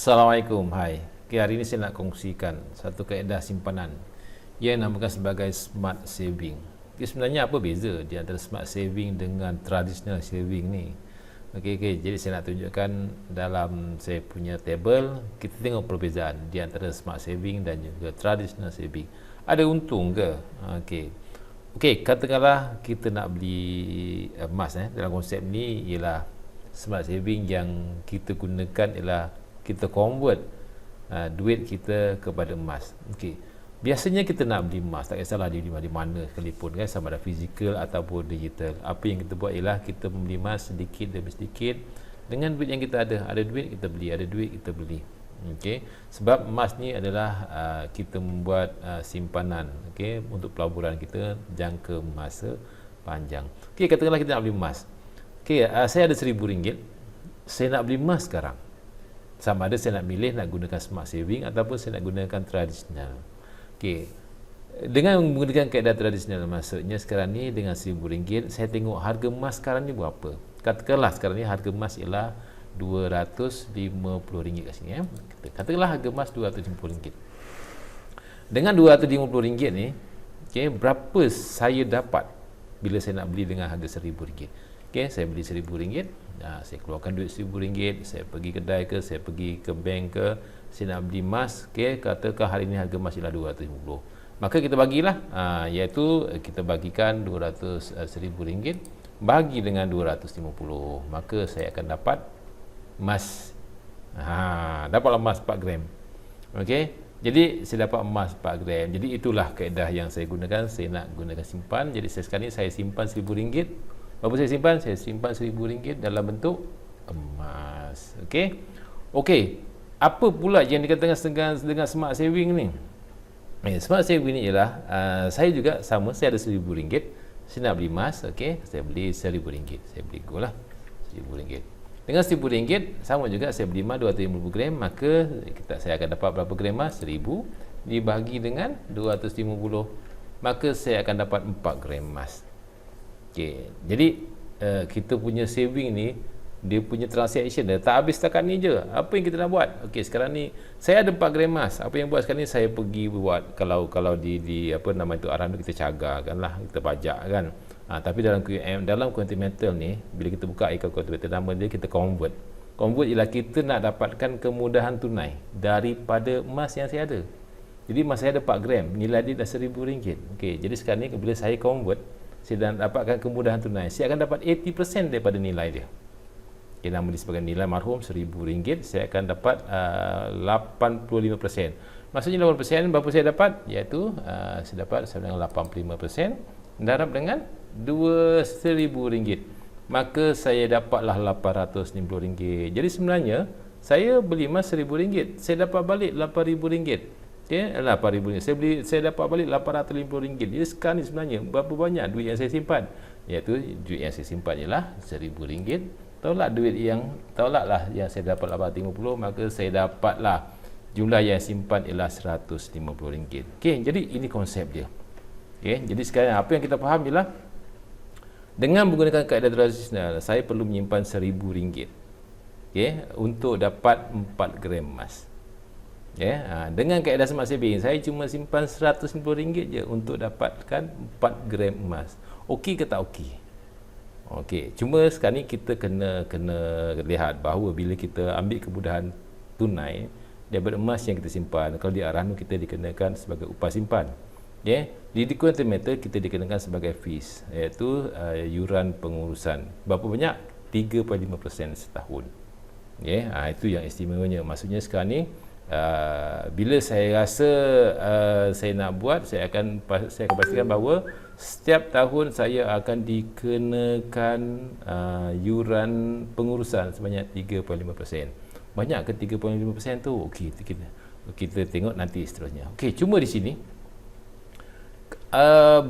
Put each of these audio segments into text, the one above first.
Assalamualaikum, hai. Okay, hari ini saya nak kongsikan satu kaedah simpanan yang namakan sebagai smart saving. Okay, sebenarnya apa beza di antara smart saving dengan traditional saving ni? Okey, jadi saya nak tunjukkan dalam saya punya table, kita tengok perbezaan di antara smart saving dan juga traditional saving. Ada untung ke? Okey, katakanlah kita nak beli emas dalam konsep ni ialah smart saving yang kita gunakan ialah kita convert duit kita kepada emas. Okey. Biasanya kita nak beli emas, tak kisahlah di mana sekalipun kan, sama ada fizikal ataupun digital. Apa yang kita buat ialah kita membeli emas sedikit demi sedikit dengan duit yang kita ada. Ada duit kita beli, ada duit kita beli. Okey. Sebab emas ni adalah kita membuat simpanan, okey, untuk pelaburan kita jangka masa panjang. Okey, katakanlah kita nak beli emas. Okey, saya ada RM1,000. Saya nak beli emas sekarang. Sama ada saya nak milih nak gunakan smart saving ataupun saya nak gunakan tradisional. Okey. Dengan menggunakan kaedah tradisional, maksudnya sekarang ni dengan RM1,000 saya tengok harga emas sekarang ni berapa. Katakanlah sekarang ni harga emas ialah RM250 kat sini Katakanlah harga emas RM250. Dengan RM250 ni, okey, berapa saya dapat bila saya nak beli dengan harga RM1,000? Okey, saya beli RM1,000. Saya keluarkan duit RM1,000, saya pergi kedai ke, saya pergi ke bank ke, saya nak beli emas. Okey, katakan hari ini harga emas ialah RM250. Maka kita bagilah, iaitu kita bagikan RM200,000 bagi dengan 250. Maka saya akan dapat emas. Dapatlah emas 4 gram. Okey, jadi saya dapat emas 4 gram. Jadi itulah kaedah yang saya gunakan. Saya nak gunakan simpan. Jadi sekarang ni saya simpan RM1,000. Berapa saya simpan? Saya simpan RM1,000 dalam bentuk emas. Okey. Apa pula yang dikatakan dengan smart saving ni? Smart saving ni ialah saya juga sama, saya ada RM1,000. Saya nak beli emas, okey, saya beli RM1,000. Saya beli gold lah, RM1,000. Dengan RM1,000 sama juga saya beli emas 250 gram, maka saya akan dapat berapa gram emas? 1,000 dibagi dengan 250, maka saya akan dapat 4 gram emas. Okay. Jadi kita punya saving ni, dia punya transaction dia tak habis setakat ni je. Apa yang kita nak buat? Okey, sekarang ni saya ada 4 gram emas. Apa yang buat sekarang ni, saya pergi buat, kalau di apa nama itu, arahan tu kita cagarkanlah, kita pajak kan. Tapi dalam continental ni, bila kita buka account continental, nama dia kita convert. Convert ialah kita nak dapatkan kemudahan tunai daripada emas yang saya ada. Jadi emas saya ada 4 gram, nilai dia dah RM1,000. Okey, jadi sekarang ni bila saya convert, saya dah dapatkan kemudahan tunai. Saya akan dapat 80% daripada nilai dia. Okay, nama dia sebagai nilai marhum RM1,000. Saya akan dapat 85%. Maksudnya 80%, berapa saya dapat? Iaitu saya dapat dengan 85% darab dengan RM2,000. Maka saya dapatlah RM850. Jadi sebenarnya saya beli emas RM1,000, saya dapat balik RM8,000. Okey, RM8,000. Saya dapat balik RM850. Jadi sekarang ni sebenarnya berapa banyak duit yang saya simpan? Iaitu duit yang saya simpan ialah RM1,000. Tolaklah yang saya dapat RM850, maka saya dapatlah jumlah yang simpan ialah RM150. Okey, jadi ini konsep dia. Okey, jadi sekarang apa yang kita faham ialah dengan menggunakan kaedah tradisional, saya perlu menyimpan RM1,000. Okey, untuk dapat 4 gram emas. Dengan kaedah smart saving, saya cuma simpan RM150 je untuk dapatkan 4 gram emas. Okey ke tak okey? Okey, cuma sekarang ni kita kena lihat bahawa bila kita ambil kemudahan tunai daripada emas yang kita simpan, kalau di arahan kita dikenakan sebagai upah simpan. Di continental kita dikenakan sebagai fees, iaitu yuran pengurusan. Berapa banyak? 3.5% setahun. Itu yang istimewanya. Maksudnya sekarang ni bila saya rasa saya nak buat, saya akan pastikan bahawa setiap tahun saya akan dikenakan yuran pengurusan sebanyak 3.5%. Banyak ke 3.5% tu? Okey, kita tengok nanti seterusnya. Okey, cuma di sini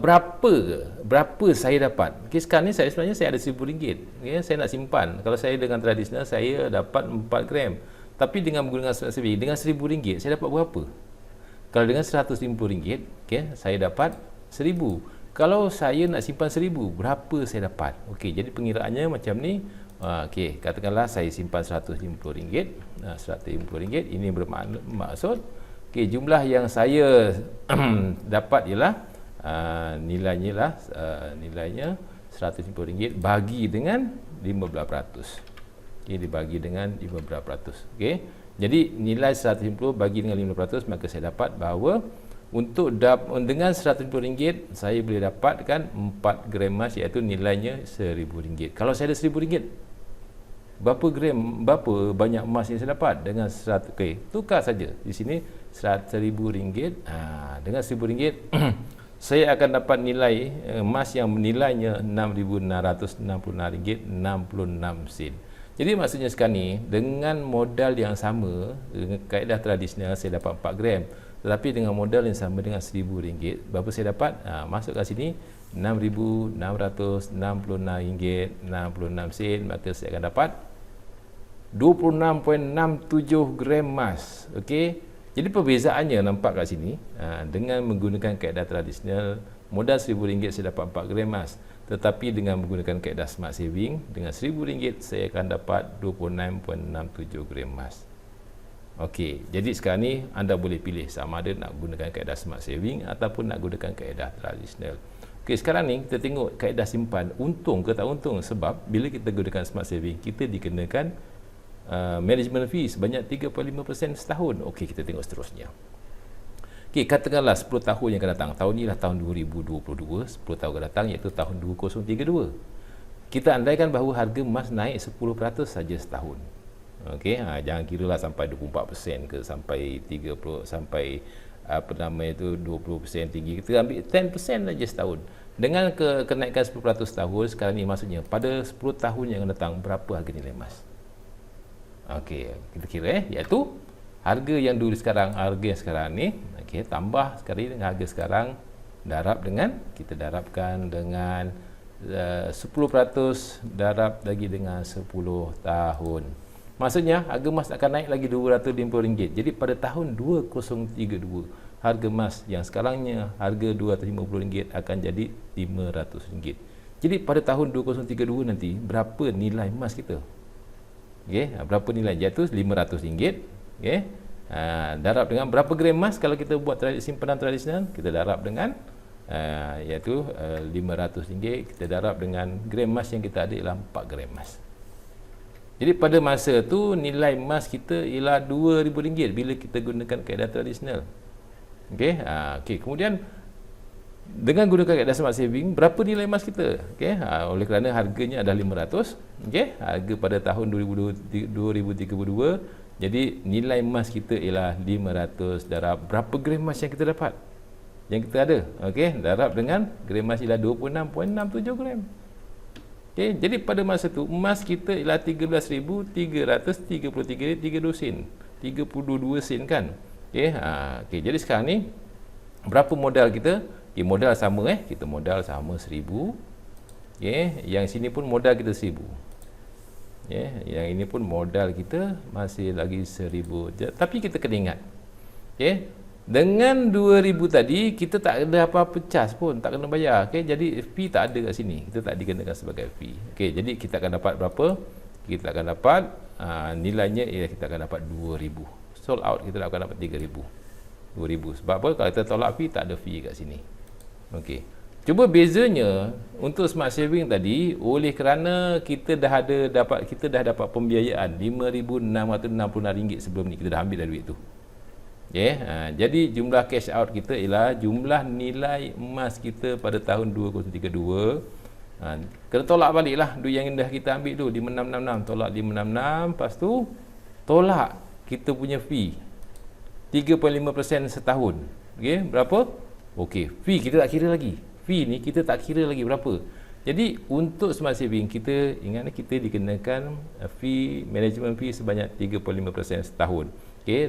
berapa saya dapat? Okey, sekarang ni sebenarnya saya ada RM1,000. Okay, saya nak simpan. Kalau saya dengan tradisional, saya dapat 4 gram. Tapi dengan menggunakan smart saving, dengan RM1,000 saya dapat berapa? Kalau dengan RM150, okay, saya dapat RM1,000. Kalau saya nak simpan RM1,000, berapa saya dapat? Okey, jadi pengiraannya macam ni. Okey, katakanlah saya simpan RM150. RM150 ini bermaksud jumlah yang saya dapat ialah nilainya RM150 bagi dengan 15%. Dibagi dengan 15%. Jadi nilai 150 bagi dengan 15%, maka saya dapat bahawa dengan RM150 saya boleh dapatkan 4 gram emas, iaitu nilainya RM1,000. Kalau saya ada RM1,000, berapa banyak emas yang saya dapat dengan 100? Tukar saja di sini RM1,000. Dengan RM1,000 saya akan dapat nilai emas yang nilainya RM6,666.66. Jadi maksudnya sekarang ni, dengan modal yang sama, dengan kaedah tradisional saya dapat 4 gram. Tetapi dengan modal yang sama dengan RM1,000, berapa saya dapat? Masuk kat sini RM6,666.66, maka saya akan dapat 26.67 gram emas. Okey. Jadi perbezaannya nampak kat sini, dengan menggunakan kaedah tradisional, modal RM1,000 saya dapat 4 gram emas. Tetapi dengan menggunakan kaedah smart saving, dengan RM1,000 saya akan dapat 26.67 gram emas. Okey, jadi sekarang ni anda boleh pilih sama ada nak gunakan kaedah smart saving ataupun nak gunakan kaedah tradisional. Okey, sekarang ni kita tengok kaedah simpan untung ke tak untung, sebab bila kita gunakan smart saving kita dikenakan management fee sebanyak 3.5% setahun. Okey, kita tengok seterusnya. Okey, katakanlah 10 tahun yang akan datang. Tahun ni lah tahun 2022, 10 tahun akan datang iaitu tahun 2032. Kita andaikan bahawa harga emas naik 10% saja setahun. Okey, jangan kiralah sampai 24% ke sampai 30 sampai 20% tinggi. Kita ambil 10% saja setahun. Dengan kenaikan 10% setahun sekarang ni, maksudnya pada 10 tahun yang akan datang berapa harga nilai emas? Okey, kita kira iaitu harga yang dulu sekarang, harga yang sekarang ni, okey, tambah sekali dengan harga sekarang, kita darabkan dengan 10% darab lagi dengan 10 tahun. Maksudnya harga emas akan naik lagi RM250. Jadi pada tahun 2032, harga emas yang sekarangnya harga RM250 akan jadi RM500. Jadi pada tahun 2032 nanti berapa nilai emas kita? Okey, berapa nilai? Iaitu RM500. Okey. Darab dengan berapa gram emas kalau kita buat simpanan tradisional? Kita darab dengan iaitu RM500. Kita darab dengan gram emas yang kita ada ialah 4 gram emas. Jadi pada masa tu nilai emas kita ialah RM2,000 bila kita gunakan kaedah tradisional. Okey. Okey, kemudian dengan gunakan kaedah smart saving, berapa nilai emas kita? Okey. Oleh kerana harganya adalah RM500. Okey. Harga pada tahun 2032, jadi nilai emas kita ialah RM500 darab berapa gram emas yang kita dapat? Yang kita ada. Okey, darab dengan gram emas ialah 26.67 gram. Okey, jadi pada masa tu emas kita ialah 13,333.32 sen. 32 sen kan? Okey, okey, jadi sekarang ni berapa modal kita? Okey, modal sama kita modal sama 1,000. Okey, yang sini pun modal kita 1,000. Yang ini pun modal kita masih lagi 1,000. Tapi kita kena ingat, dengan 2,000 tadi kita tak ada apa-apa cas pun, tak kena bayar. Jadi fee tak ada kat sini, kita tak dikenakan sebagai fee. Jadi kita akan dapat berapa? Kita akan dapat nilainya ialah kita akan dapat 2,000. Sold out kita akan dapat 3,000. 2,000. Sebab apa? Kalau kita tolak fee, tak ada fee kat sini. Okey. Cuma bezanya untuk smart saving tadi, oleh kerana kita dah dapat pembiayaan RM5,666 sebelum ni, kita dah ambil dah duit tu. Jadi jumlah cash out kita ialah jumlah nilai emas kita pada tahun 2032. Kena tolak balik lah duit yang dah kita ambil tu, 5,666, tolak 566, lepas tu tolak kita punya fee 3.5% setahun. Berapa? Fee kita tak kira lagi. Fee ni kita tak kira lagi berapa. Jadi untuk smart saving kita, ingat kita dikenakan fee, management fee sebanyak 3.5% setahun.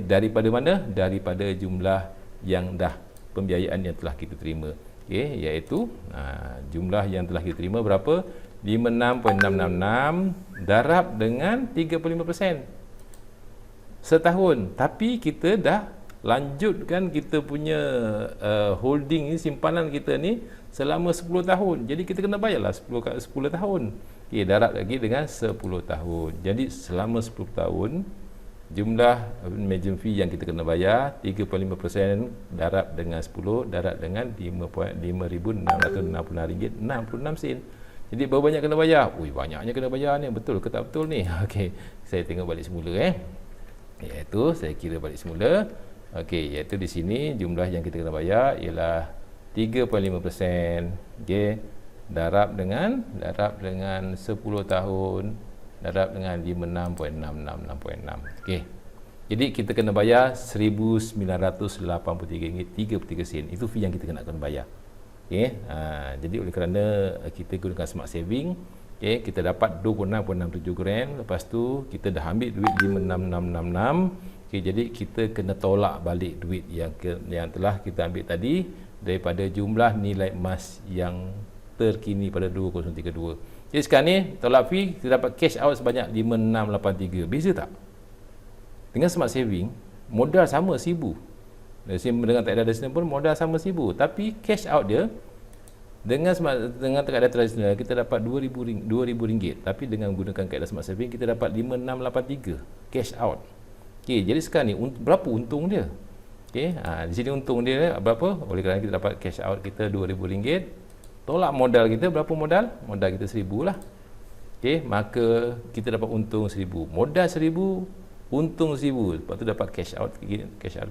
Daripada mana? Daripada jumlah yang dah pembiayaan yang telah kita terima. Iaitu jumlah yang telah kita terima berapa? 56.666 darab dengan 3.5% setahun. Tapi kita dah lanjutkan kita punya holding ni, simpanan kita ni selama 10 tahun. Jadi kita kena bayarlah 10 tahun. Okey, darab lagi dengan 10 tahun. Jadi selama 10 tahun jumlah management fee yang kita kena bayar 3.5% darab dengan 10 darab dengan RM5,666.66. Jadi berapa banyak kena bayar? Ui, banyaknya kena bayar ni. Betul ke tak betul ni? Okey, saya tengok balik semula iaitu saya kira balik semula. Okey, iaitu di sini jumlah yang kita kena bayar ialah 3.5%. Okey, darab dengan 10 tahun darab dengan 56.666.6. Okey. Jadi kita kena bayar RM1,983.33. Itu fee yang kita kena bayar. Okey. Jadi oleh kerana kita gunakan smart saving, okey, kita dapat 26.67 gram. Lepas tu kita dah ambil duit 5666. Okey, jadi kita kena tolak balik duit yang telah kita ambil tadi daripada jumlah nilai emas yang terkini pada 2032. Jadi sekarang ni tolak fee kita dapat cash out sebanyak 5683. Beza tak? Dengan smart saving modal sama 1000. Dengan tak ada tradisional pun modal sama 1000, tapi cash out dia dengan kaedah tradisional kita dapat RM2000, tapi dengan menggunakan kaedah smart saving kita dapat 5683 cash out. Okey, jadi sekarang ni berapa untung dia? Okey, di sini untung dia berapa? Oleh kerana kita dapat cash out kita RM2000. Tolak modal kita, berapa modal? Modal kita 1000 lah. Okey, maka kita dapat untung 1000. Modal 1000, untung 1000. Lepas tu dapat cash out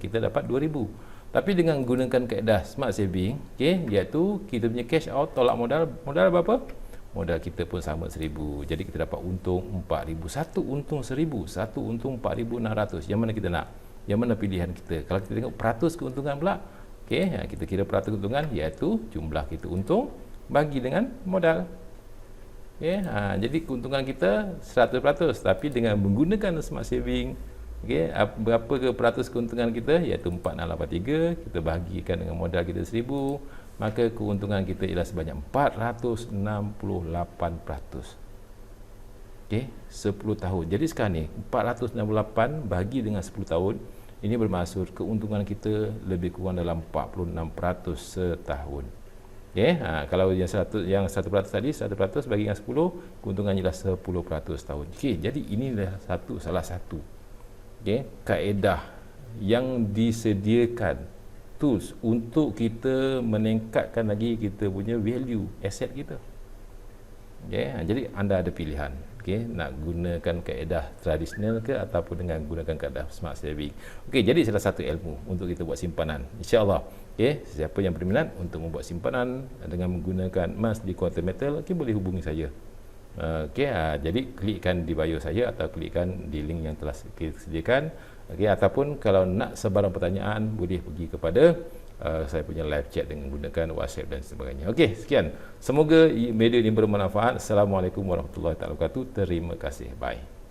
kita dapat 2000. Tapi dengan menggunakan kaedah smart saving, okey, iaitu kita punya cash out tolak modal berapa? Modal kita pun sama 1000. Jadi kita dapat untung 4000. Satu untung 1000, satu untung 4600. Yang mana kita nak? Yang mana pilihan kita? Kalau kita tengok peratus keuntungan pula, okey, kita kira peratus keuntungan iaitu jumlah kita untung bagi dengan modal. Okey, jadi keuntungan kita 100%, tapi dengan menggunakan smart saving, okey, berapa ke peratus keuntungan kita iaitu 4683, kita bahagikan dengan modal kita 1000, maka keuntungan kita ialah sebanyak 468%. Okey, 10 tahun. Jadi sekarang ni 468 bagi dengan 10 tahun, ini bermaksud keuntungan kita lebih kurang dalam 46% setahun. Okey, kalau yang 100 tadi 100% bagi dengan 10, keuntungannya ialah 10% tahun. Okey, jadi inilah salah satu kaedah yang disediakan tools untuk kita meningkatkan lagi kita punya value aset kita. Okey, jadi anda ada pilihan. Okey, nak gunakan kaedah tradisional ke ataupun dengan gunakan kaedah smart saving. Okey, jadi salah satu ilmu untuk kita buat simpanan. Insya-Allah. Okey, siapa yang berminat untuk membuat simpanan dengan menggunakan emas di Quantum Metal, okey, boleh hubungi saya. Okey, jadi klikkan di bio saya atau klikkan di link yang telah kita sediakan. Okey, ataupun kalau nak sebarang pertanyaan boleh pergi kepada saya punya live chat dengan menggunakan WhatsApp dan sebagainya. Okey, sekian. Semoga video ini bermanfaat. Assalamualaikum warahmatullahi wabarakatuh. Terima kasih. Bye.